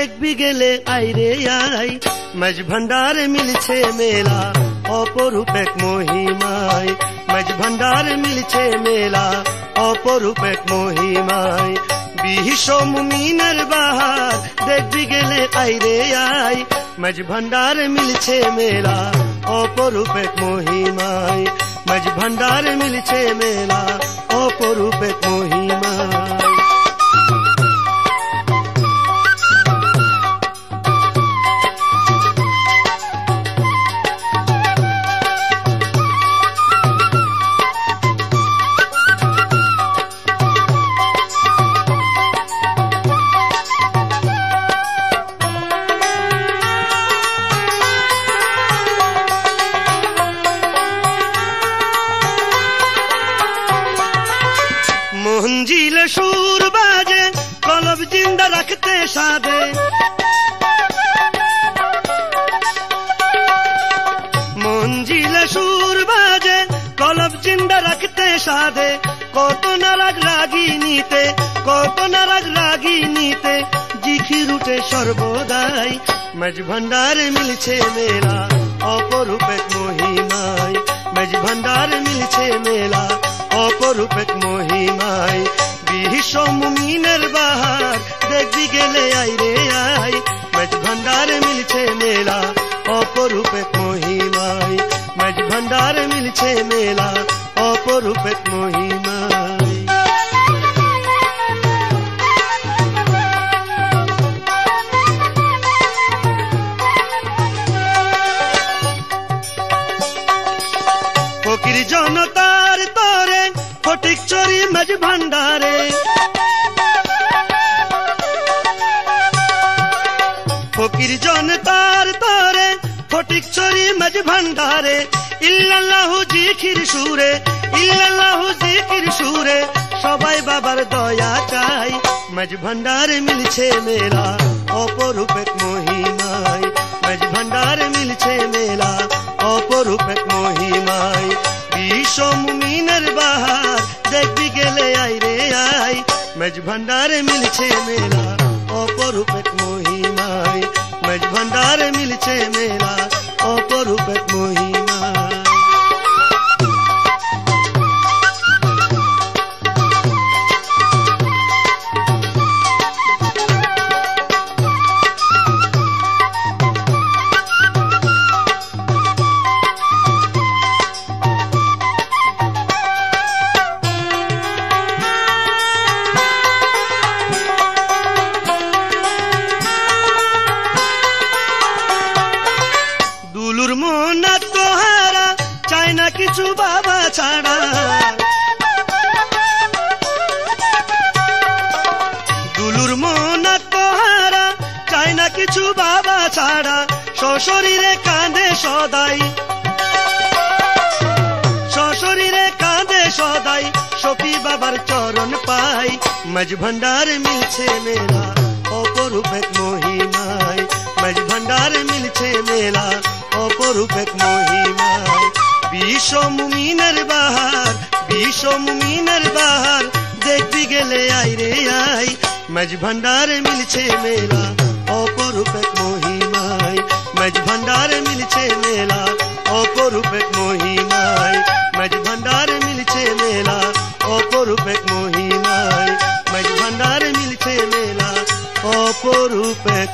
দেখবি গেলে আইরে আই মাঝ ভান্ডারে মিলছে মেলা অপরূপ এক মহিমায় মাঝ ভান্ডারে মিলছে মেলা অপরূপ এক মহিমায় বিশ্ব মুমিনের বাহার দেখবি গেলে আইরে আই মাঝ ভান্ডারে মিলছে মেলা অপরূপ এক মহিমায় মাঝ ভান্ডারে মিলছে মেলা অপরূপ এক মহিমায় मंजिल सुर बाजे कलब जिंदा रखते सादे मंजिल सुर बाजे कलब जिंदा रखते सादे कत नाराज रागिनीते कत नाराज रागिनीते जिखिर उठे सर्वदाई মাঝ ভান্ডারে মিলছে মেলা অপরূপ এক মহিমায় মাঝ ভান্ডারে মিলছে মেলা অপরূপ এক মহিমায় বিশ্ব মুমিনের বাহার দেখবি গেলে আইরে আই মাঝ ভান্ডারে মিলছে মেলা অপরূপ এক মহিমায় মাঝ ভান্ডারে মিলছে মেলা অপরূপ এক মহিমায় ফকির জনতার তরে ফটিক চরি মাঝ ভান্ডারে ফকির জনতার তরে ফটিক চরি মাঝ ভান্ডারে ইল্লাল্লাহু জিকির সুরে ইল্লাল্লাহু জিকির সুরে সবাই বাবার দয়া চাই মাঝ ভান্ডারে মিলছে মেলা অপরূপ এক মহিমায় মাঝ ভান্ডারে মিলছে মেলা অপরূপ এক মহিমায় বিশ্ব মুমিনের বাহার দেখবি গেলে আইরে আই মাঝ ভান্ডারে মিলছে মেলা অপরূপ এক মহিমায় মাঝ ভান্ডারে মিলছে মেলা অপরূপ এক মহিমায় কিছু বাবা ছাড়া দুলুর মন তোহারা চাই না কিছু বাবা ছাড়া সশরীরে কাঁদে সদাই সশরীরে কাঁদে সদাই সখী বাবার চরণ পাই মাঝ ভান্ডারে মিলছে মেলা অপরূপ এক মহিমায় মাঝ ভান্ডারে মিলছে মেলা অপরূপ এক মহিমায় বিশ্ব মুমিনের বাহার বিশ্ব মুমিনের বাহার দেখবি গেলে আইরে আই মাঝ ভান্ডারে মিলছে মেলা অপরূপ এক মহিমায় মাঝ ভান্ডারে মিলছে মেলা অপরূপ এক মহিমায় মাঝ ভান্ডারে মিলছে মেলা অপরূপ এক মহিমায় মাঝ ভান্ডারে মিলছে মেলা অপরূপ এক